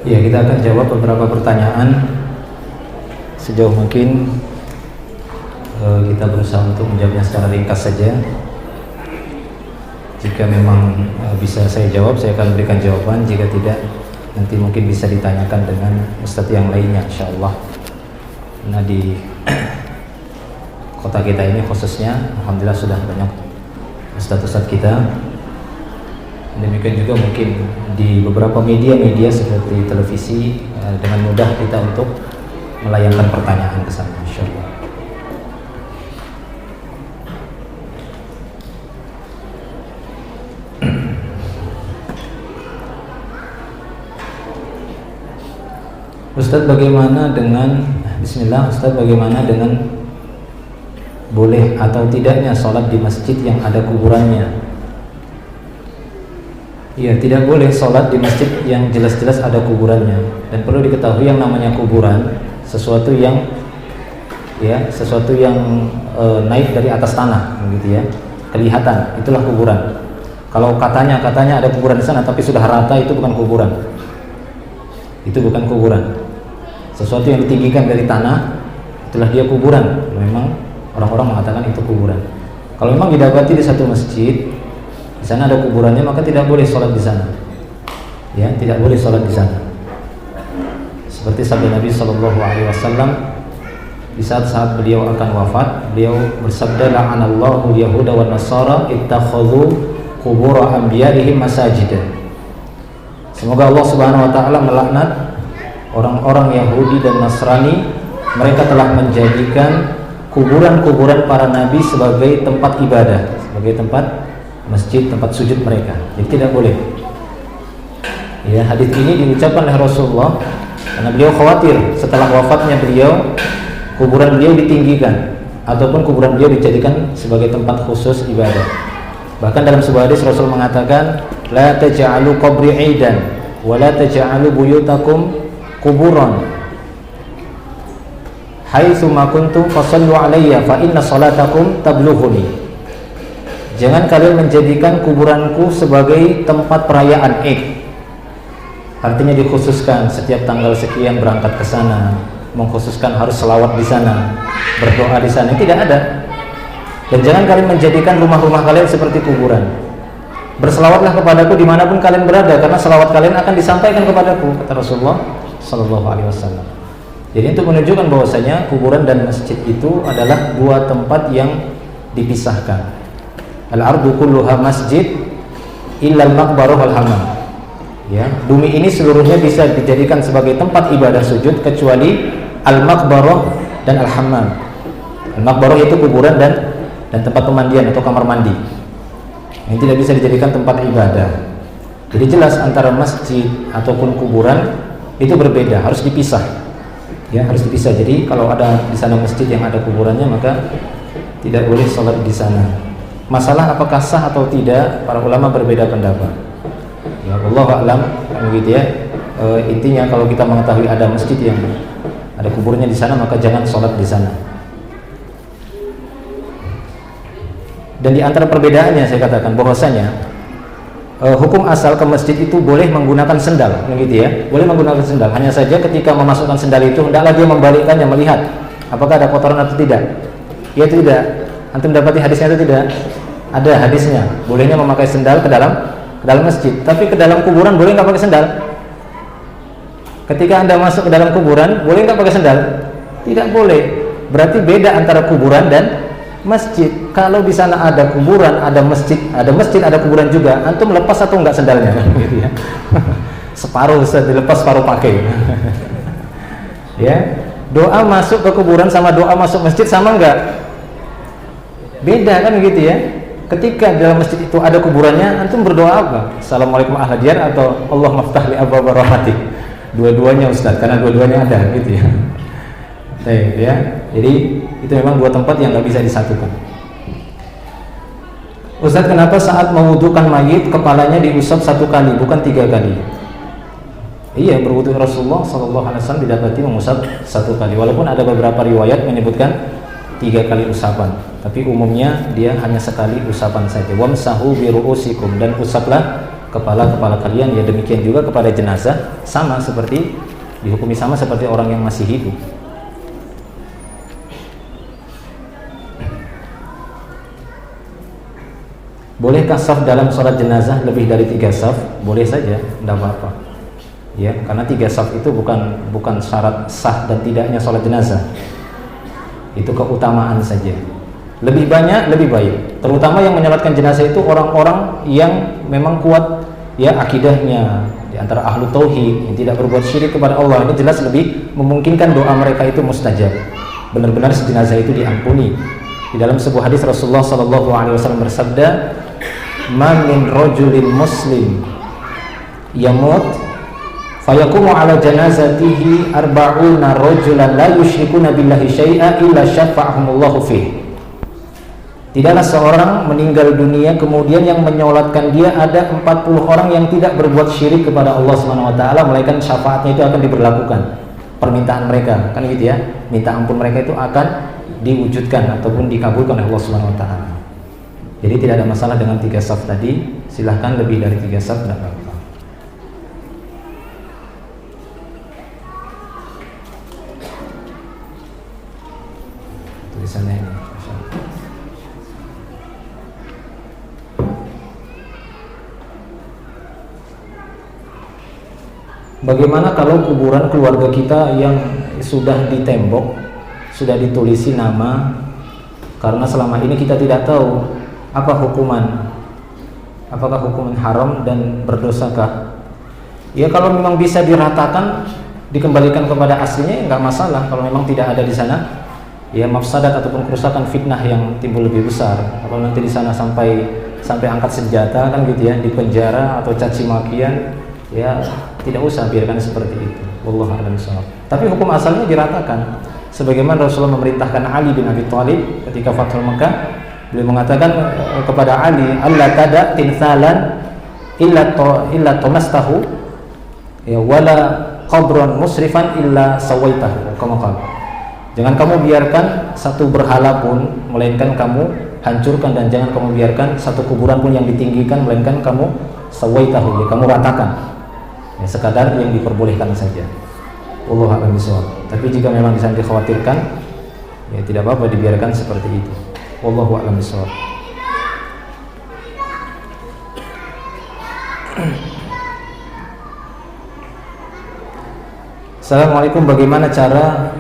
Ya, kita akan jawab beberapa pertanyaan sejauh mungkin. Kita berusaha untuk menjawabnya secara ringkas saja. Jika memang bisa saya jawab, saya akan berikan jawaban. Jika tidak, nanti mungkin bisa ditanyakan dengan ustadz yang lainnya, insyaallah. Nah, di kota kita ini khususnya, alhamdulillah sudah banyak ustadz-ustadz kita. Demikian juga mungkin di beberapa media-media seperti televisi, dengan mudah kita untuk melayangkan pertanyaan ke sana, insyaallah. Ustadz, bagaimana dengan Bismillah, Ustadz, bagaimana dengan boleh atau tidaknya sholat di masjid yang ada kuburannya? Iya, tidak boleh sholat di masjid yang jelas-jelas ada kuburannya. Dan perlu diketahui yang namanya kuburan sesuatu yang naik dari atas tanah, begitu ya, kelihatan, itulah kuburan. Kalau katanya ada kuburan di sana tapi sudah rata, itu bukan kuburan. Itu bukan kuburan. Sesuatu yang ditinggikan dari tanah, itulah dia kuburan. Memang orang-orang mengatakan itu kuburan. Kalau memang didapati di satu masjid, di sana ada kuburannya, maka tidak boleh sholat di sana. Ya, tidak boleh sholat di sana. Seperti sabda Nabi SAW di saat beliau akan wafat, beliau bersabda, la'anallahu yahuda wan nasara ittakhadhu qubur anbiya'ihim masajidan. Semoga Allah Subhanahu wa taala melaknat orang-orang Yahudi dan Nasrani, mereka telah menjadikan kuburan-kuburan para nabi sebagai tempat ibadah, sebagai tempat masjid, tempat sujud mereka. Jadi tidak boleh. Ya, hadis ini diucapkan oleh Rasulullah karena beliau khawatir setelah wafatnya beliau, kuburan beliau ditinggikan ataupun kuburan beliau dijadikan sebagai tempat khusus ibadah. Bahkan dalam sebuah hadis Rasul mengatakan, la taj'alu qabri 'idan wa la taj'alu buyutakum kuburan haitsu ma kuntum fasallu alayya fa inna salatakum tablughuni. Jangan kalian menjadikan kuburanku sebagai tempat perayaan Id. Artinya dikhususkan setiap tanggal sekian berangkat ke sana, mengkhususkan harus selawat di sana, berdoa di sana. Tidak ada. Dan jangan kalian menjadikan rumah-rumah kalian seperti kuburan. Berselawatlah kepadaku dimanapun kalian berada, karena selawat kalian akan disampaikan kepadaku, kata Rasulullah Sallallahu Alaihi Wasallam. Jadi untuk menunjukkan bahwasanya kuburan dan masjid itu adalah dua tempat yang dipisahkan. Al-ardu kulluha masjid illa al-maqbarah wal hammam. Ya, bumi ini seluruhnya bisa dijadikan sebagai tempat ibadah sujud kecuali al-maqbarah dan al-hammam. Al-maqbarah itu kuburan dan tempat pemandian atau kamar mandi. Ini tidak bisa dijadikan tempat ibadah. Jadi jelas antara masjid ataupun kuburan itu berbeda, harus dipisah. Ya, harus dipisah. Jadi kalau ada di sana masjid yang ada kuburannya, maka tidak boleh sholat di sana. Masalah apakah sah atau tidak, para ulama berbeda pendapat. Ya, wallahu a'lam, begitu ya. Intinya kalau kita mengetahui ada masjid yang ada kuburnya di sana, maka jangan sholat di sana. Dan di antara perbedaannya saya katakan bahwasanya hukum asal ke masjid itu boleh menggunakan sendal, begitu ya, boleh menggunakan sendal. Hanya saja ketika memasukkan sendal itu hendaklah dia membalikkannya, melihat apakah ada kotoran atau tidak. Ya, tidak. Antum dapati hadisnya atau tidak? Ada hadisnya. Bolehnya memakai sendal ke dalam masjid, tapi ke dalam kuburan boleh nggak pakai sendal? Ketika Anda masuk ke dalam kuburan, boleh nggak pakai sendal? Tidak boleh. Berarti beda antara kuburan dan masjid. Kalau di sana ada kuburan, ada masjid, ada kuburan juga, antum lepas atau enggak sendalnya? Gitu ya. Separuh dilepas, separuh pakai. Ya, doa masuk ke kuburan sama doa masuk masjid sama enggak? Beda kan gitu ya. Ketika dalam masjid itu ada kuburannya, antum berdoa apa? Assalamualaikum ahla diyar atau Allah maftah li abwaab rahmatik? Dua-duanya Ustaz, karena dua-duanya ada gitu ya. Baik ya. Jadi itu memang dua tempat yang nggak bisa disatukan. Ustaz, kenapa saat mewudukan mayit kepalanya diusap 1 kali bukan 3 kali? Iya, berwudu Rasulullah SAW didapati mengusap 1 kali. Walaupun ada beberapa riwayat menyebutkan 3 kali usapan, tapi umumnya dia hanya sekali usapan saja. Wamsahu bi ru'usikum, dan usaplah kepala kalian, ya demikian juga kepada jenazah, sama seperti dihukumi sama seperti orang yang masih hidup. Bolehkah saf dalam sholat jenazah lebih dari 3 saf? Boleh saja, tidak apa-apa. Ya, karena 3 saf itu bukan syarat sah dan tidaknya sholat jenazah. Itu keutamaan saja. Lebih banyak lebih baik. Terutama yang menyolatkan jenazah itu orang-orang yang memang kuat ya akidahnya, di antara ahlu tauhid yang tidak berbuat syirik kepada Allah. Ini jelas lebih memungkinkan doa mereka itu mustajab. Benar-benar jenazah itu diampuni. Di dalam sebuah hadis Rasulullah SAW bersabda, "Man min rajulin muslim yamut fayaqumu ala janazatihi arba'una rajulan la yusyrikuna billahi syai'a illa syafa'ahumullahu fih." Tidaklah seorang meninggal dunia kemudian yang menyolatkan dia ada 40 orang yang tidak berbuat syirik kepada Allah Subhanahu wa taala, melainkan syafaatnya itu akan diberlakukan. Permintaan mereka, kan gitu ya. Minta ampun mereka itu akan diwujudkan ataupun dikabulkan oleh Allah Subhanahu wa taala. Jadi tidak ada masalah dengan 3 saf tadi, silahkan lebih dari 3 saf tidak apa-apa. Tulisannya ini. Bagaimana kalau kuburan keluarga kita yang sudah ditembok, sudah ditulisi nama, karena selama ini kita tidak tahu apa hukuman, apakah hukuman haram dan berdosakah? Ya kalau memang bisa diratakan, dikembalikan kepada aslinya, nggak masalah. Kalau memang tidak ada di sana, ya mafsadat ataupun kerusakan fitnah yang timbul lebih besar. Kalau nanti di sana sampai angkat senjata kan gitu ya, di penjara atau caci makian, ya tidak usah, biarkan seperti itu. Wallahu a'lam bishawab. Tapi hukum asalnya diratakan. Sebagaimana Rasulullah memerintahkan Ali bin Abi Thalib ketika Fathul Makkah, beliau mengatakan kepada Ali, "Allah tada timsalan illa tumastahu ya wala qabran musrifan illa sawaitahu." Jangan kamu biarkan satu berhala pun, melainkan kamu hancurkan, dan jangan kamu biarkan satu kuburan pun yang ditinggikan, melainkan kamu sawaitahu, ya, kamu ratakan. Ya, sekadar yang diperbolehkan saja. Wallahu a'lam bishawab. Tapi jika memang bisa dikhawatirkan, ya tidak apa-apa, dibiarkan seperti itu. Wallahu a'lam bishawab. Assalamualaikum, bagaimana cara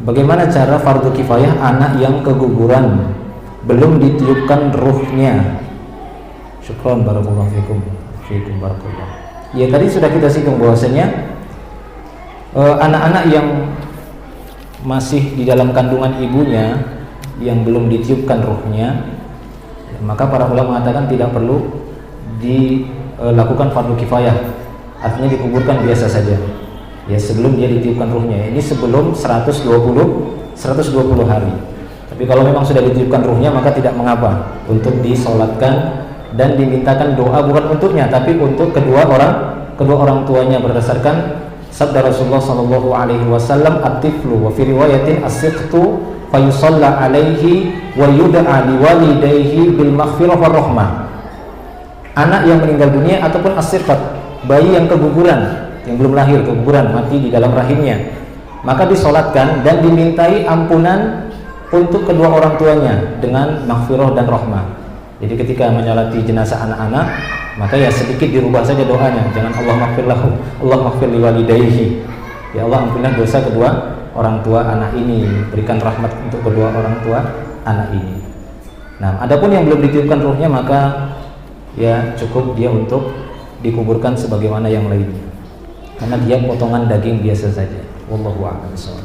bagaimana cara fardu kifayah anak yang keguguran belum ditiupkan ruhnya? Syukron barakallahu fikum. Ya tadi sudah kita singgung bahwasanya anak-anak yang masih di dalam kandungan ibunya yang belum ditiupkan ruhnya, maka para ulama mengatakan tidak perlu dilakukan fardu kifayah, artinya dikuburkan biasa saja. Ya sebelum dia ditiupkan ruhnya. Ini sebelum 120 hari. Tapi kalau memang sudah ditiupkan ruhnya, maka tidak mengapa untuk disolatkan dan dimintakan doa, bukan untuknya tapi untuk kedua orang tuanya, berdasarkan sabda Rasulullah sallallahu alaihi wasallam, "At-tiflu wa fi riwayatin as-siqtu fa yusalla alaihi wa yud'a liwalidayhi bil maghfirah war rahmah." Anak yang meninggal dunia ataupun as-siqat, bayi yang keguguran, yang belum lahir, keguguran, mati di dalam rahimnya, maka disolatkan dan dimintai ampunan untuk kedua orang tuanya dengan maghfirah dan rahmah. Jadi ketika menyolati jenazah anak-anak, maka ya sedikit dirubah saja doanya. Jangan Allah maghfir lahu, Allah maghfir liwalidayhi. Ya Allah, ampunilah dosa kedua orang tua anak ini, berikan rahmat untuk kedua orang tua anak ini. Nah, adapun yang belum ditiupkan ruhnya, maka ya cukup dia untuk dikuburkan sebagaimana yang lainnya. Karena dia potongan daging biasa saja. Wallahu a'lam bishawab.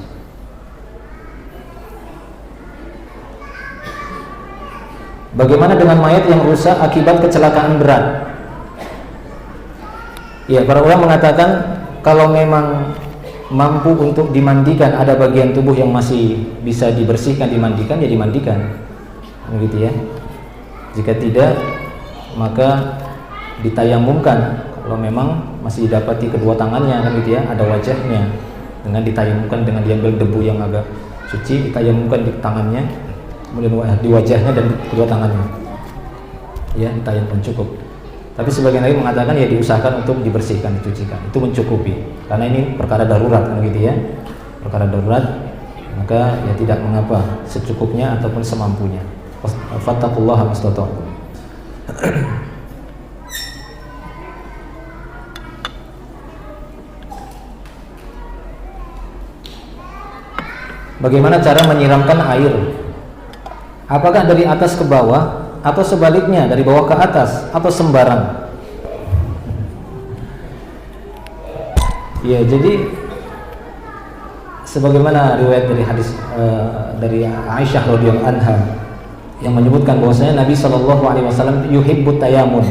Bagaimana dengan mayat yang rusak akibat kecelakaan berat? Ya, para ulama mengatakan kalau memang mampu untuk dimandikan, ada bagian tubuh yang masih bisa dibersihkan, dimandikan, ya dimandikan, begitu ya. Jika tidak, maka ditayamumkan. Kalau memang masih didapati kedua tangannya, kan gitu ya, ada wajahnya, dengan ditayamumkan, dengan diambil debu yang agak suci, ditayamumkan di tangannya, kemudian di wajahnya dan kedua tangannya, ya ditayamkan, cukup. Tapi sebagian lagi mengatakan ya diusahakan untuk dibersihkan, dicucikan, itu mencukupi. Karena ini perkara darurat kan gitu ya, perkara darurat, maka ya tidak mengapa secukupnya ataupun semampunya. Fattaqullaha mastata'tum. Bagaimana cara menyiramkan air? Apakah dari atas ke bawah atau sebaliknya dari bawah ke atas atau sembarang? Ya, jadi sebagaimana riwayat dari hadis dari Aisyah radhiyallahu anha yang menyebutkan bahwasanya Nabi sallallahu alaihi wasallam yuhibbut tayamun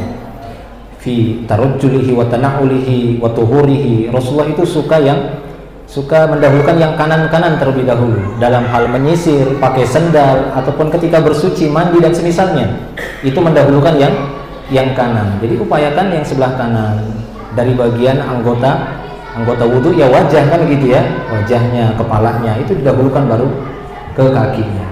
fi tarajjulihi wa tana'ulihi wa tuhurihi. Rasulullah itu suka mendahulukan yang kanan-kanan terlebih dahulu dalam hal menyisir, pakai sendal ataupun ketika bersuci, mandi dan semisalnya. Itu mendahulukan yang kanan. Jadi upayakan yang sebelah kanan dari bagian anggota wudhu ya, wajah kan gitu ya, wajahnya, kepalanya itu didahulukan baru ke kakinya.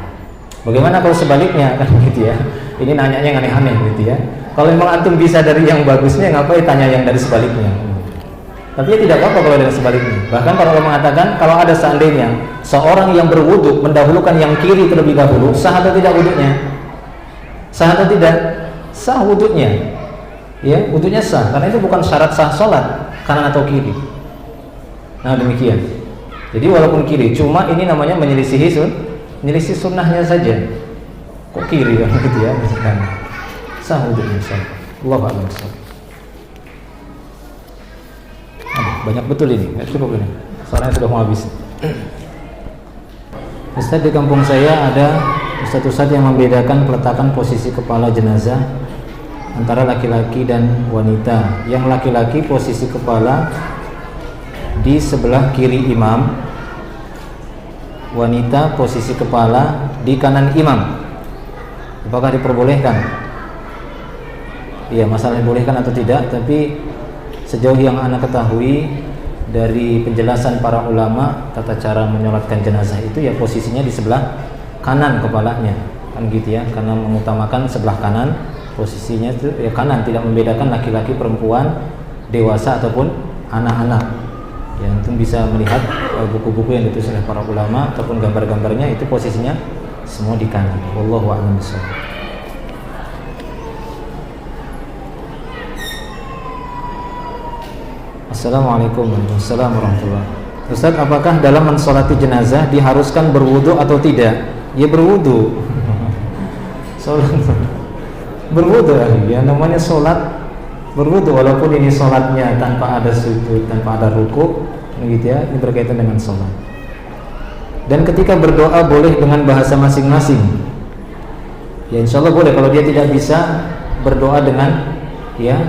Bagaimana kalau sebaliknya kan gitu ya? Ini nanyanya yang aneh-aneh gitu ya. Kalau memang antum bisa dari yang bagusnya, ngapain tanya yang dari sebaliknya? Tapi ya tidak apa-apa kalau dari sebaliknya. Bahkan para ulama mengatakan kalau ada seandainya seorang yang berwudu mendahulukan yang kiri terlebih dahulu, sah atau tidak wudunya? Sah atau tidak? Sah wudunya. Ya, wudunya sah karena itu bukan syarat sah sholat kanan atau kiri. Nah demikian. Jadi walaupun kiri, cuma ini namanya menyelisihi sunnahnya saja. Kok kiri kan gitu ya? Misalkan sah wudunya sah. Allahu a'lam. Banyak betul ini, nggak cukup ini. Soalnya sudah mau habis. Ustaz, di kampung saya ada ustaz yang membedakan peletakan posisi kepala jenazah antara laki-laki dan wanita. Yang laki-laki posisi kepala di sebelah kiri imam, wanita posisi kepala di kanan imam. Apakah diperbolehkan? Iya, masalah dibolehkan atau tidak, tapi sejauh yang anak ketahui dari penjelasan para ulama tata cara menyolatkan jenazah itu ya posisinya di sebelah kanan kepalanya kan gitu ya, karena mengutamakan sebelah kanan posisinya itu ya kanan, tidak membedakan laki-laki, perempuan, dewasa ataupun anak-anak. Ya, antum bisa melihat buku-buku yang ditulis oleh para ulama ataupun gambar-gambarnya itu posisinya semua di kanan. Wallahu a'lam bishawab. Assalamualaikum warahmatullahi wabarakatuh. Ustaz, apakah dalam mensolati jenazah diharuskan berwudu atau tidak? Ya berwudu. Sholat berwudu ya, namanya sholat berwudu walaupun ini sholatnya tanpa ada sujud, tanpa ada ruku, begitu ya. Ini berkaitan dengan sholat. Dan ketika berdoa boleh dengan bahasa masing-masing. Ya insya Allah boleh kalau dia tidak bisa berdoa dengan ya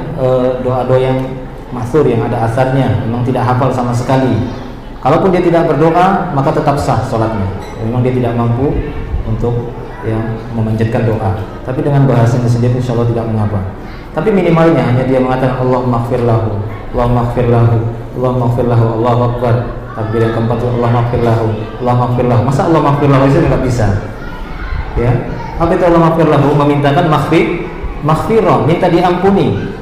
doa-doa yang masyhur yang ada asarnya, memang tidak hafal sama sekali. Kalaupun dia tidak berdoa, maka tetap sah sholatnya. Memang dia tidak mampu untuk yang memanjatkan doa. Tapi dengan bahasanya sendiri insya Allah tidak mengapa. Tapi minimalnya hanya dia mengatakan Allahumma ighfir lahu, Allahumma ighfir lahu, Allahumma ighfir lahu, Allahu akbar. Takbir yang keempat Allahumma ighfir lahu, Allahumma ighfir lahu. Masa Allahumma ighfir lahu itu tidak bisa? Ya. Apa itu Allahumma ighfir lahu? Memintakan maghfirah, minta diampuni.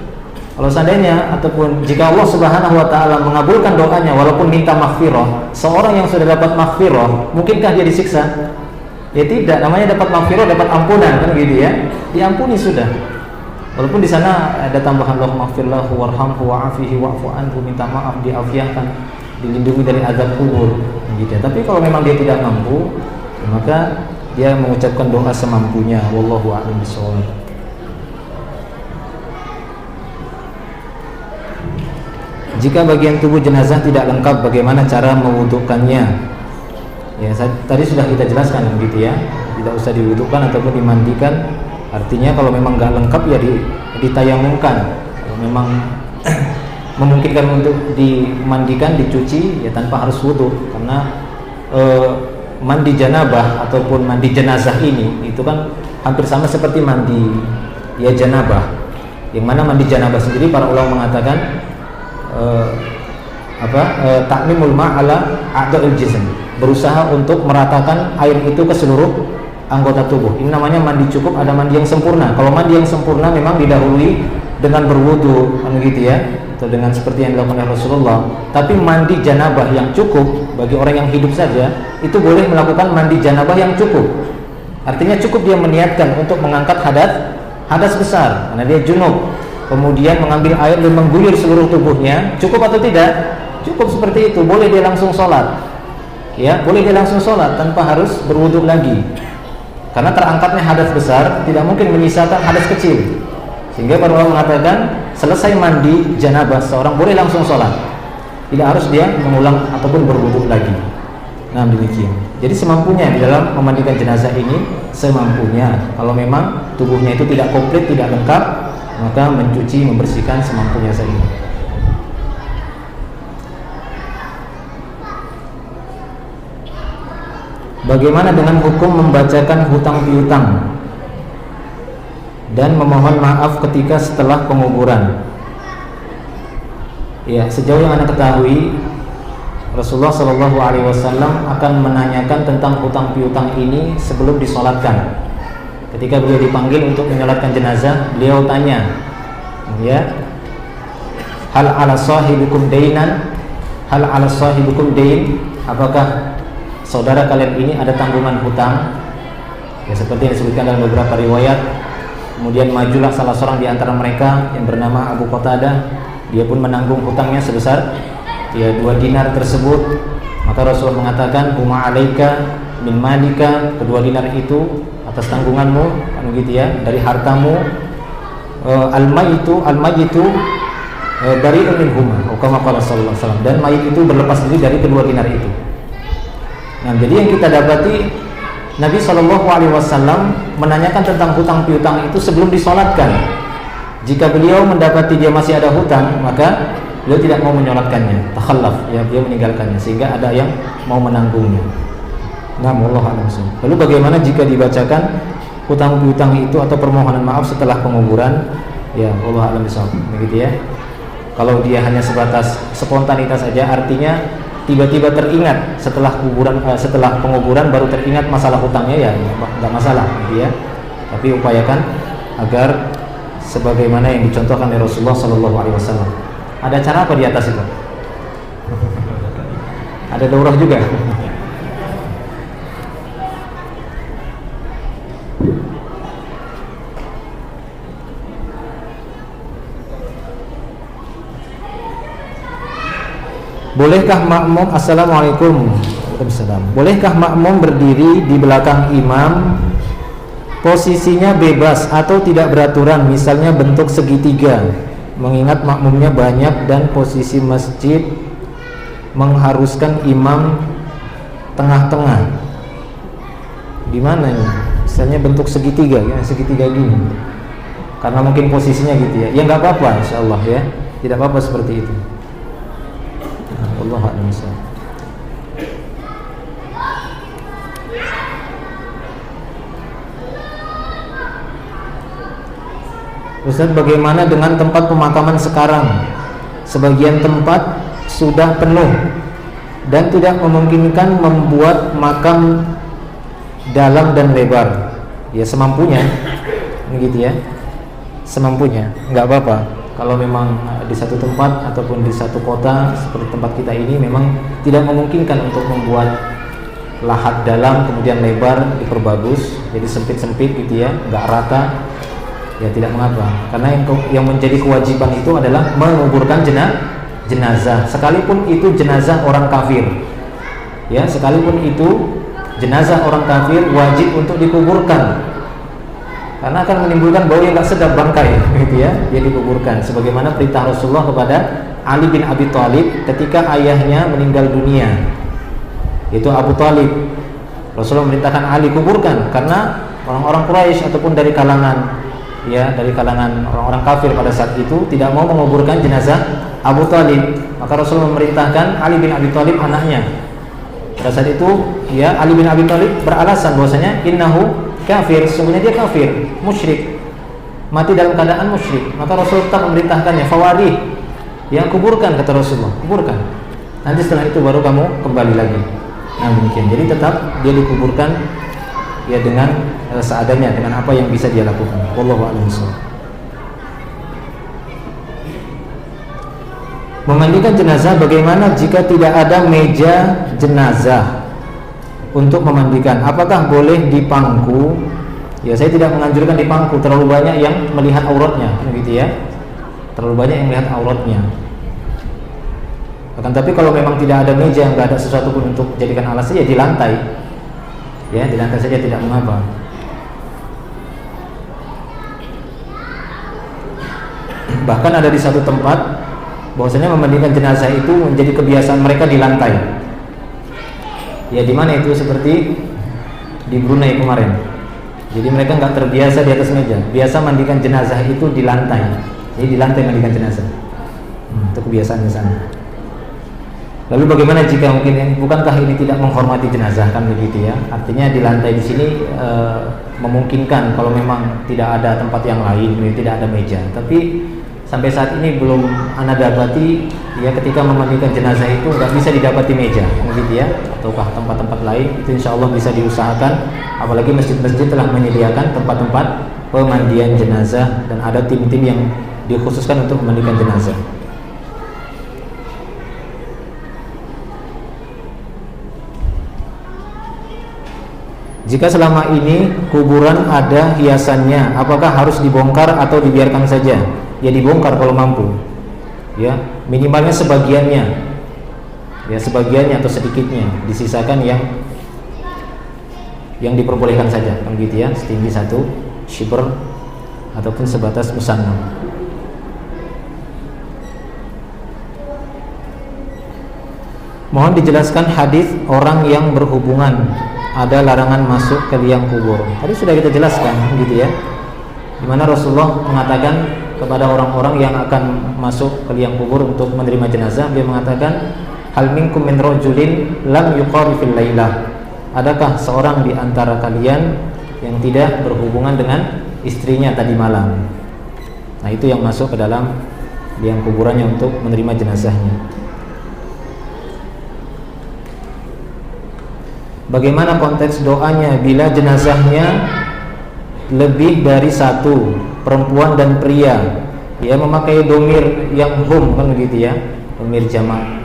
Kalau seandainya ataupun jika Allah Subhanahu wa taala mengabulkan doanya walaupun minta maghfirah, seorang yang sudah dapat maghfirah, mungkinkah dia disiksa? Ya tidak, namanya dapat maghfirah, dapat ampunan kan gitu ya. Diampuni sudah. Walaupun di sana ada tambahan Allahumma ighfir lahu warhamhu wa'afihi wa'fu anhu, minta maaf, diafiahkan, dilindungi dari azab kubur gitu ya. Tapi kalau memang dia tidak mampu, maka dia mengucapkan doa semampunya. Wallahu a'lam bishawab. Jika bagian tubuh jenazah tidak lengkap, bagaimana cara mewudukannya? Ya, tadi sudah kita jelaskan gitu ya. Tidak usah diwudukan ataupun dimandikan. Artinya kalau memang nggak lengkap ya ditayamumkan. Kalau memang memungkinkan untuk dimandikan, dicuci ya tanpa harus wudu. Karena mandi janabah ataupun mandi jenazah ini itu kan hampir sama seperti mandi ya janabah. Yang mana mandi janabah sendiri para ulama mengatakan takmimul ma'ala a'dha'il jism, berusaha untuk meratakan air itu ke seluruh anggota tubuh. Ini namanya mandi cukup, ada mandi yang sempurna. Kalau mandi yang sempurna memang didahului dengan berwudu kan gitu ya, atau dengan seperti yang dilakukan oleh Rasulullah, tapi mandi janabah yang cukup bagi orang yang hidup saja, itu boleh melakukan mandi janabah yang cukup. Artinya cukup dia meniatkan untuk mengangkat hadas besar karena dia junub, kemudian mengambil air dan mengguyur seluruh tubuhnya, cukup atau tidak? Cukup seperti itu, boleh dia langsung sholat. Ya, boleh dia langsung sholat tanpa harus berwudu lagi. Karena terangkatnya hadas besar tidak mungkin menyisakan hadas kecil. Sehingga para ulama mengatakan selesai mandi janabah seorang boleh langsung sholat, tidak harus dia mengulang ataupun berwudu lagi. Nah demikian. Jadi semampunya di dalam memandikan jenazah ini, semampunya. Kalau memang tubuhnya itu tidak komplit, tidak lengkap, maka mencuci, membersihkan semampunya saja. Bagaimana dengan hukum membacakan hutang piutang dan memohon maaf ketika setelah penguburan? Ya, sejauh yang Anda ketahui, Rasulullah Shallallahu Alaihi Wasallam akan menanyakan tentang hutang piutang ini sebelum disolatkan. Ketika beliau dipanggil untuk menyolatkan jenazah, beliau tanya, ya, hal ala sahibikum dainan, hal ala sahibikum dain, apakah saudara kalian ini ada tanggungan hutang? Ya, seperti yang disebutkan dalam beberapa riwayat. Kemudian majulah salah seorang di antara mereka yang bernama Abu Qatadah, dia pun menanggung hutangnya sebesar 2 dinar tersebut. Maka Rasulullah mengatakan, huma alaika min malika, kedua dinar itu atas tanggunganmu, kan gitu ya, dari hartamu. Al-mayitu dari minhuma, kama qala sallallahu alaihi wasallam, dan mayit itu berlepas diri dari kedua dinar itu. Nah, jadi yang kita dapati Nabi Shallallahu Alaihi Wasallam menanyakan tentang hutang piutang itu sebelum disolatkan. Jika beliau mendapati dia masih ada hutang, maka beliau tidak mau menyolatkannya, takhallaf, ya, beliau meninggalkannya, sehingga ada yang mau menanggungnya. Nah, wallahu a'lam. Lalu bagaimana jika dibacakan hutang piutang itu atau permohonan maaf setelah penguburan? Ya, wallahu a'lam bishawab. Begitu ya. Kalau dia hanya sebatas spontanitas saja, artinya tiba-tiba teringat setelah penguburan baru teringat masalah hutangnya, ya nggak masalah, gitu ya. Tapi upayakan agar sebagaimana yang dicontohkan oleh Rasulullah Shallallahu Alaihi Wasallam. Ada cara apa di atas itu? Ada daurah juga. Bolehkah makmum, assalamualaikum, bolehkah makmum berdiri di belakang imam, posisinya bebas atau tidak beraturan, misalnya bentuk segitiga, mengingat makmumnya banyak dan posisi masjid mengharuskan imam tengah-tengah? Di mana ini? Misalnya bentuk segitiga, ya, segitiga gini, karena mungkin posisinya gitu ya. Ya nggak apa-apa, insyaallah ya, tidak apa-apa seperti itu. Allah a'lam. Ustaz, bagaimana dengan tempat pemakaman sekarang? Sebagian tempat sudah penuh dan tidak memungkinkan membuat makam dalam dan lebar. Ya semampunya, begitu ya, semampunya, nggak apa-apa. Kalau memang di satu tempat ataupun di satu kota seperti tempat kita ini memang tidak memungkinkan untuk membuat lahat dalam kemudian lebar diperbagus, jadi sempit-sempit gitu ya, nggak rata, ya tidak mengapa. Karena yang menjadi kewajiban itu adalah menguburkan jenazah, sekalipun itu jenazah orang kafir. Ya, sekalipun itu jenazah orang kafir wajib untuk dikuburkan. Karena akan menimbulkan bau yang tak sedap, bangkai, gitu ya, dia dikuburkan. Sebagaimana perintah Rasulullah kepada Ali bin Abi Thalib ketika ayahnya meninggal dunia, itu Abu Thalib. Rasulullah memerintahkan Ali kuburkan, karena orang-orang Quraisy ataupun dari kalangan, ya, dari kalangan orang-orang kafir pada saat itu tidak mau menguburkan jenazah Abu Thalib. Maka Rasulullah memerintahkan Ali bin Abi Thalib, anaknya. Pada saat itu, ya, Ali bin Abi Thalib beralasan bahwasanya innahu kafir, sesungguhnya dia kafir, musyrik, mati dalam keadaan musyrik. Maka Rasul tetap memerintahkannya, fawarih, yang kuburkan, kata Rasulullah, kuburkan. Nanti setelah itu baru kamu kembali lagi. Nah demikian. Jadi tetap dia dikuburkan, ya, dengan seadanya, dengan apa yang bisa dia lakukan. Wallahu a'lam bishawab. Memandikan jenazah, bagaimana jika tidak ada meja jenazah untuk memandikan? Apakah boleh di pangku? Ya, saya tidak menganjurkan di pangku, terlalu banyak yang melihat auratnya, gitu ya. Terlalu banyak yang melihat auratnya. Akan tapi kalau memang tidak ada meja, nggak ada sesuatu pun untuk jadikan alas, ya di lantai. Ya, di lantai saja tidak mengapa. Bahkan ada di satu tempat bahwasanya memandikan jenazah itu menjadi kebiasaan mereka di lantai. Ya, di mana itu? Seperti di Brunei kemarin. Jadi mereka nggak terbiasa di atas meja. Biasa mandikan jenazah itu di lantai. Jadi di lantai mandikan jenazah. Itu kebiasaan di sana. Lalu bagaimana jika mungkin bukankah ini tidak menghormati jenazah, kan begitu ya? Artinya di lantai di sini memungkinkan kalau memang tidak ada tempat yang lain, tidak ada meja. Tapi sampai saat ini belum ana dapati ya, ketika memandikan jenazah itu nggak bisa didapati meja, begitu ya, ataukah tempat-tempat lain. Itu insya Allah bisa diusahakan, apalagi masjid-masjid telah menyediakan tempat-tempat pemandian jenazah dan ada tim-tim yang dikhususkan untuk memandikan jenazah. Jika selama ini kuburan ada hiasannya, apakah harus dibongkar atau dibiarkan saja? Ya dibongkar kalau mampu. Ya, minimalnya sebagiannya. Ya, sebagiannya atau sedikitnya, disisakan yang diperbolehkan saja, kan gitu ya, setinggi 1 shibr ataupun sebatas musannam. Mohon dijelaskan hadis orang yang berhubungan, ada larangan masuk ke liang kubur. Tadi sudah kita jelaskan, gitu ya, di mana Rasulullah mengatakan kepada orang-orang yang akan masuk ke liang kubur untuk menerima jenazah, dia mengatakan, hal minkum min rajulin lam yuqari fil lailah. Adakah seorang di antara kalian yang tidak berhubungan dengan istrinya tadi malam? Nah, itu yang masuk ke dalam liang kuburannya untuk menerima jenazahnya. Bagaimana konteks doanya bila jenazahnya lebih dari 1, perempuan dan pria, ya memakai domir yang hum, kan begitu ya, domir jamak,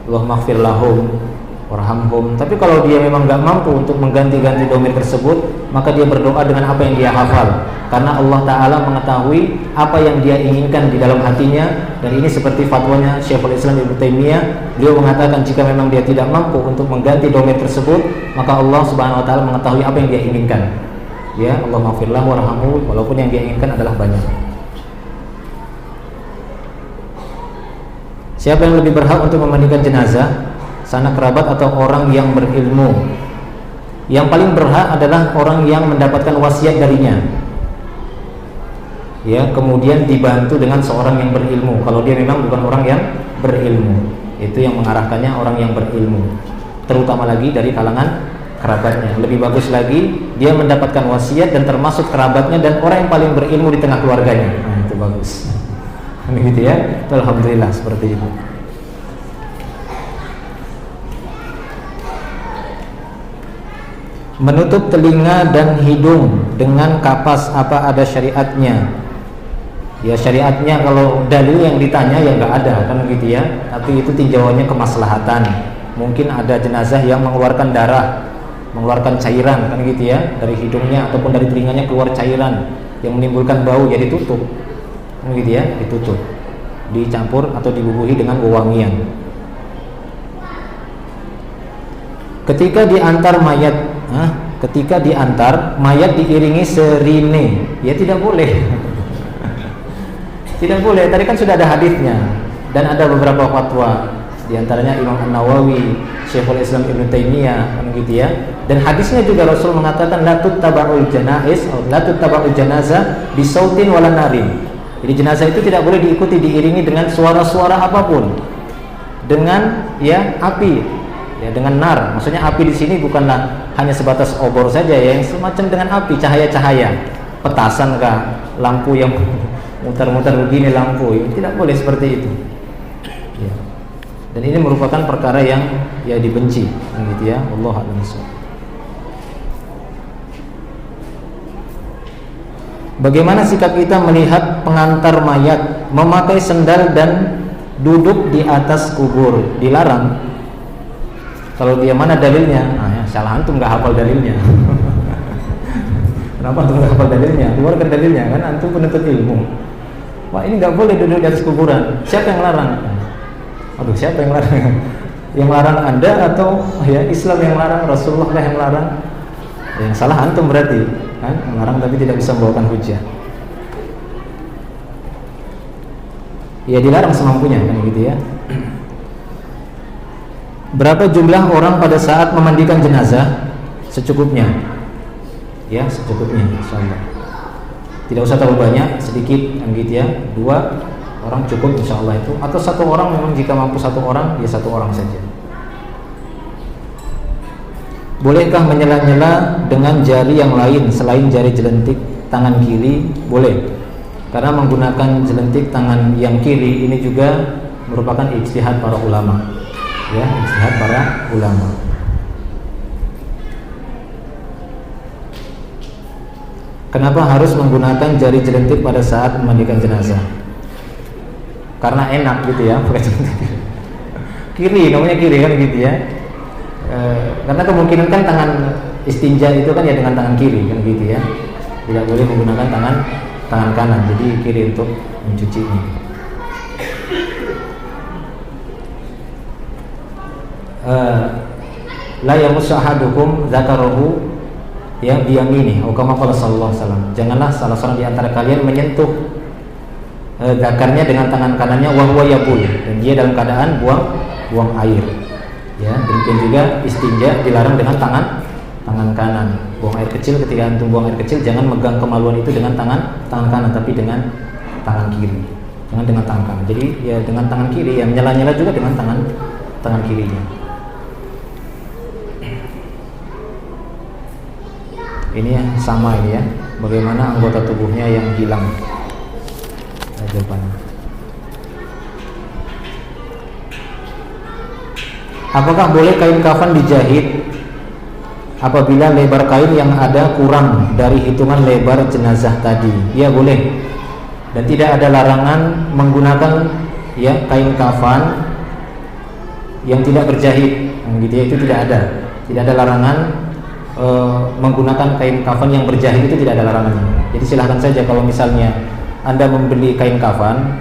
Allahumma ighfir lahum warhamhum. Tapi kalau dia memang nggak mampu untuk mengganti-ganti domir tersebut, maka dia berdoa dengan apa yang dia hafal, karena Allah Ta'ala mengetahui apa yang dia inginkan di dalam hatinya. Dan ini seperti fatwanya Syekhul Islam Ibnu Taimiyah. Beliau mengatakan jika memang dia tidak mampu untuk mengganti domir tersebut, maka Allah Subhanahu Wa Ta'ala mengetahui apa yang dia inginkan. Ya, Allahumma ighfir lahu warhamhu, walaupun yang dia inginkan adalah banyak. Siapa yang lebih berhak untuk memandikan jenazah? Sanak kerabat atau orang yang berilmu? Yang paling berhak adalah orang yang mendapatkan wasiat darinya, ya, kemudian dibantu dengan seorang yang berilmu. Kalau dia memang bukan orang yang berilmu, itu yang mengarahkannya orang yang berilmu, terutama lagi dari kalangan kerabatnya. Lebih bagus lagi dia mendapatkan wasiat dan termasuk kerabatnya dan orang yang paling berilmu di tengah keluarganya. Nah, itu bagus. Begitu ya. Itu alhamdulillah seperti itu. Menutup telinga dan hidung dengan kapas, apa ada syariatnya? Ya, syariatnya kalau dalil yang ditanya ya nggak ada, kan begitu ya. Tapi itu tinjauannya kemaslahatan. Mungkin ada jenazah yang mengeluarkan darah, mengeluarkan cairan, kan gitu ya, dari hidungnya ataupun dari telinganya keluar cairan yang menimbulkan bau, ya ditutup, kan gitu ya, ditutup, dicampur atau dibubuhi dengan wewangian. Ketika diantar mayat diiringi serine, ya tidak boleh. Tidak boleh. Tadi kan sudah ada hadisnya dan ada beberapa fatwa, di antaranya Imam An-Nawawi, Syekhul Islam Ibnu Taimiyah, kan gitu ya. Dan hadisnya juga Rasul mengatakan la tuttaba'ul janaiz atau la tuttaba'ul janazah bisautin wala narin. Jadi jenazah itu tidak boleh diikuti, diiringi dengan suara-suara apapun, dengan ya api. Ya, dengan nar, maksudnya api di sini bukanlah hanya sebatas obor saja ya, yang semacam dengan api, cahaya-cahaya, petasan kah, lampu yang muter-muter begini lampu, tidak boleh seperti itu. Ya. Dan ini merupakan perkara yang ya dibenci, gitu ya. Allah a'lam bishawab. Bagaimana sikap kita melihat pengantar mayat memakai sendal dan duduk di atas kubur dilarang. Kalau dia mana dalilnya? Nah, ya, salah antum nggak hafal dalilnya. Kenapa antum nggak hafal dalilnya? Keluarkan dalilnya, kan antum penuntut ilmu. Wah, ini nggak boleh duduk di atas kuburan. Siapa yang larang? Aduh, siapa yang larang? Yang larang Anda atau ya Islam yang larang, Rasulullah yang larang? Yang salah antum berarti, kan? Melarang tapi tidak bisa membawakan hujah. Ya dilarang semampunya, kan gitu ya. Berapa jumlah orang pada saat memandikan jenazah? Secukupnya. Ya, secukupnya insyaallah. Tidak usah terlalu banyak, sedikit kan gitu ya. 2 orang cukup insyaallah itu. Atau 1 orang memang jika mampu 1 orang, ya 1 orang saja. Bolehkah menyela-nyela dengan jari yang lain selain jari jelentik tangan kiri? Boleh. Karena menggunakan jelentik tangan yang kiri ini juga merupakan ijtihad para ulama. Ya, ijtihad para ulama. Kenapa harus menggunakan jari jelentik pada saat memandikan jenazah? Karena enak gitu ya, pakai jelentik kiri, namanya kiri kan gitu ya. Karena kemungkinan kan tangan istinja itu kan ya dengan tangan kiri kan gitu ya. Tidak boleh menggunakan tangan kanan, jadi kiri untuk mencucinya. La yamussu ahadukum dzakarahu ya biyamini, atau kama qala sallallahu alaihi wasallam. Janganlah salah seorang di antara kalian menyentuh zakarnya dengan tangan kanannya wa huwa yabul, dan dia dalam keadaan buang air. Ya, demikian juga istinja dilarang dengan tangan kanan. Buang air kecil, ketika antum buang air kecil jangan megang kemaluan itu dengan tangan kanan, tapi dengan tangan kiri. Jangan dengan tangan kanan. Jadi ya dengan tangan kiri, ya nyela-nyela juga dengan tangan kirinya. Ini ya, sama ini ya. Bagaimana anggota tubuhnya yang hilang? Jawabannya. Apakah boleh kain kafan dijahit apabila lebar kain yang ada kurang dari hitungan lebar jenazah tadi? Ya boleh. Dan tidak ada larangan menggunakan ya kain kafan yang tidak berjahit. Gitu ya, itu tidak ada. Tidak ada larangan menggunakan kain kafan yang berjahit, itu tidak ada larangannya. Jadi silahkan saja kalau misalnya Anda membeli kain kafan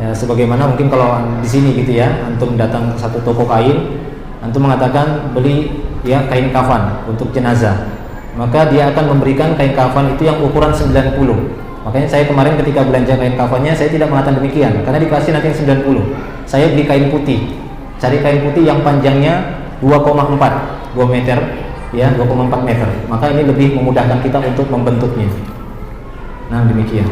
ya, sebagaimana mungkin kalau di sini gitu ya, antum datang ke satu toko kain, antum mengatakan beli ya kain kafan untuk jenazah, maka dia akan memberikan kain kafan itu yang ukuran 90. Makanya saya kemarin ketika belanja kain kafannya, saya tidak mengatakan demikian, karena dikasih nanti yang 90. Saya beli kain putih, cari kain putih yang panjangnya 2,4 meter ya, 2,4 meter, maka ini lebih memudahkan kita untuk membentuknya. Nah demikian.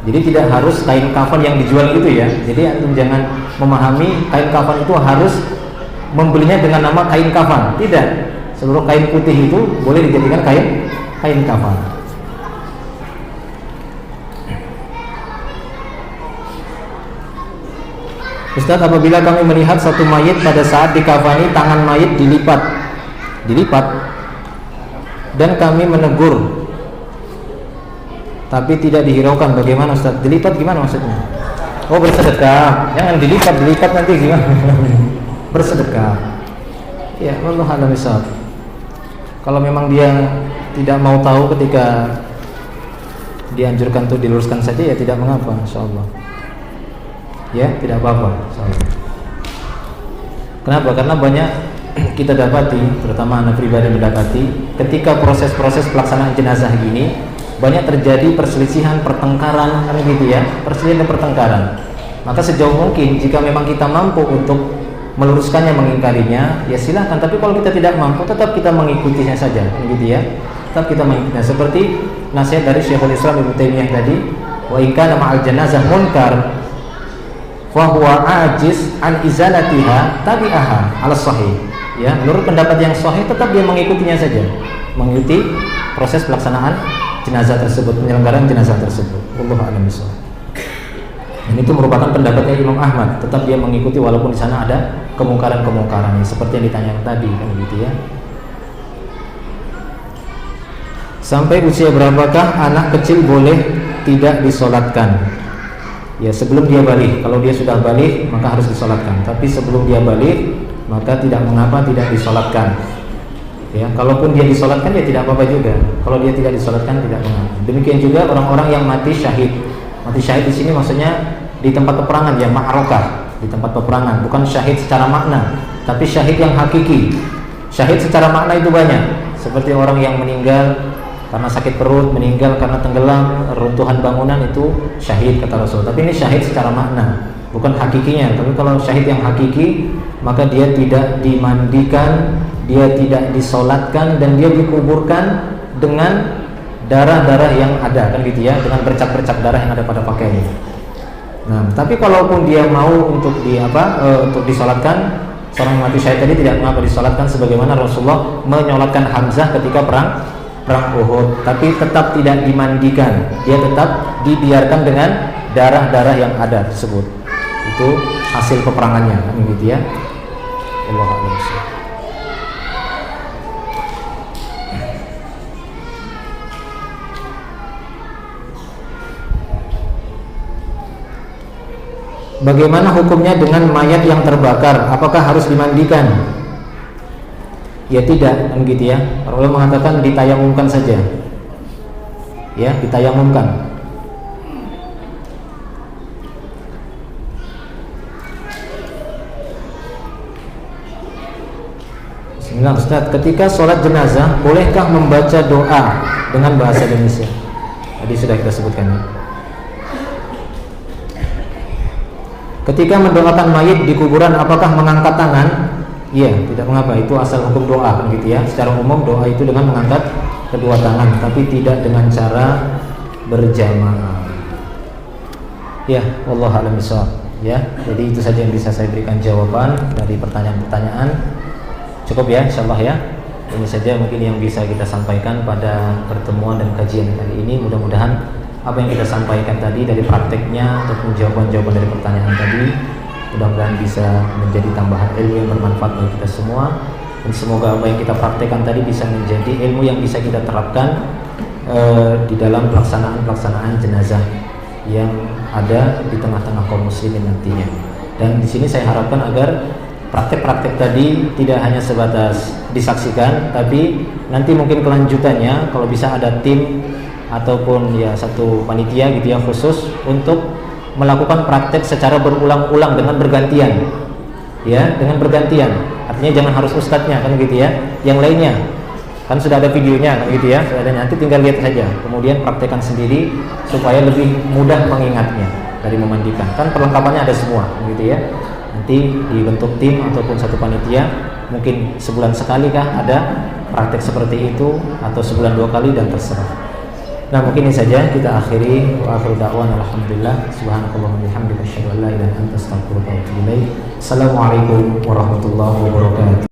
Jadi tidak harus kain kafan yang dijual itu ya. Jadi antum jangan memahami kain kafan itu harus membelinya dengan nama kain kafan. Tidak. Seluruh kain putih itu boleh dijadikan kain kafan. Ustaz, apabila kami melihat satu mayit pada saat dikafani tangan mayit dilipat dan kami menegur tapi tidak dihiraukan, bagaimana Ustaz? Dilipat gimana maksudnya? Oh bersedekah, jangan dilipat nanti gimana? Bersedekah. Ya Allah a'lam bishawab. Kalau memang dia tidak mau tahu ketika dianjurkan untuk diluruskan saja, ya tidak mengapa, insyaallah. Ya tidak apa-apa, insyaallah. Kenapa? Karena banyak kita dapati, terutama anak pribadi mendapati, ketika proses-proses pelaksanaan jenazah gini banyak terjadi perselisihan, pertengkaran, kan gitu ya, perselisihan dan pertengkaran. Maka sejauh mungkin jika memang kita mampu untuk meluruskannya, mengingkarinya, ya silahkan. Tapi kalau kita tidak mampu, tetap kita mengikutinya saja, kan gitu ya. Tetap kita mengikutinya. Seperti nasihat dari Syekhul Islam Ibnu Taimiyah tadi, wa in kana ma'al janazah munkar fa huwa ajiz an izalatiha tabi'aha ala sahih. Ya, menurut pendapat yang sahih tetap dia mengikutinya saja, mengikuti proses pelaksanaan jenazah tersebut, penyelenggaraan jenazah tersebut. Wallahu a'lam bishawab. Dan itu merupakan pendapatnya Imam Ahmad, tetap dia mengikuti walaupun di sana ada kemungkaran-kemungkaran seperti yang ditanyakan tadi, kan gitu ya. Sampai usia berapakah anak kecil boleh tidak disolatkan? Ya sebelum dia balik. Kalau dia sudah balik maka harus disolatkan. Tapi sebelum dia balik maka tidak mengapa tidak disolatkan. Ya, kalaupun dia disolatkan ya tidak apa-apa juga. Kalau dia tidak disolatkan tidak mengapa. Demikian juga orang-orang yang mati syahid. Mati syahid di sini maksudnya di tempat peperangan ya, ma'rakah, di tempat peperangan, bukan syahid secara makna, tapi syahid yang hakiki. Syahid secara makna itu banyak. Seperti orang yang meninggal karena sakit perut, meninggal karena tenggelam, runtuhan bangunan, itu syahid kata Rasul. Tapi ini syahid secara makna, bukan hakikinya. Tapi kalau syahid yang hakiki, maka dia tidak dimandikan, dia tidak disolatkan, dan dia dikuburkan dengan darah-darah yang ada, kan gitu ya, dengan bercak-bercak darah yang ada pada pakaiannya. Nah, tapi kalaupun dia mau untuk untuk disolatkan, seorang yang mati syahid tadi tidak mengapa disolatkan, sebagaimana Rasulullah menyolatkan Hamzah ketika perang Uhud, tapi tetap tidak dimandikan, dia tetap dibiarkan dengan darah-darah yang ada tersebut. Itu hasil peperangannya, kan gitu ya. Allahu a'lam. Bagaimana hukumnya dengan mayat yang terbakar? Apakah harus dimandikan? Ya tidak, kan gitu ya. Para ulama mengatakan ditayamumkan saja. Ya, ditayamumkan. Bismillah Ustaz, ketika sholat jenazah bolehkah membaca doa dengan bahasa Indonesia? Tadi sudah kita sebutkan ya. Ketika mendoakan mayit di kuburan, apakah mengangkat tangan? Iya, tidak mengapa, itu asal hukum doa, kan gitu ya. Secara umum doa itu dengan mengangkat kedua tangan, tapi tidak dengan cara berjamaah. Ya, wallahu a'lam bishawab. Ya, jadi itu saja yang bisa saya berikan jawaban dari pertanyaan-pertanyaan. Cukup ya, insyaallah ya. Ini saja mungkin yang bisa kita sampaikan pada pertemuan dan kajian kali ini. Mudah-mudahan apa yang kita sampaikan tadi dari prakteknya ataupun jawaban-jawaban dari pertanyaan tadi, mudah-mudahan bisa menjadi tambahan ilmu yang bermanfaat bagi kita semua, dan semoga apa yang kita praktekkan tadi bisa menjadi ilmu yang bisa kita terapkan di dalam pelaksanaan jenazah yang ada di tengah-tengah kaum muslimin nantinya. Dan di sini saya harapkan agar praktek-praktek tadi tidak hanya sebatas disaksikan, tapi nanti mungkin kelanjutannya kalau bisa ada tim ataupun ya satu panitia gitu ya khusus untuk melakukan praktek secara berulang-ulang dengan bergantian, ya, dengan bergantian. Artinya jangan harus ustadznya, kan gitu ya. Yang lainnya kan sudah ada videonya, kan gitu ya. Sudah ada, nanti tinggal lihat saja. Kemudian praktekkan sendiri supaya lebih mudah mengingatnya dari memandikan. Kan perlengkapannya ada semua, kan gitu ya. Nanti dibentuk tim ataupun satu panitia, mungkin sebulan sekali kah ada praktek seperti itu, atau sebulan 2 kali, dan terserah. Nah, mungkin ini saja kita akhiri. Wa akhiru da'wana alhamdulillah subhanakallahumma bihamdika asyhadu an la ilaha illa anta astaghfiruka wa atubu ilaik. Assalamualaikum warahmatullahi wabarakatuh.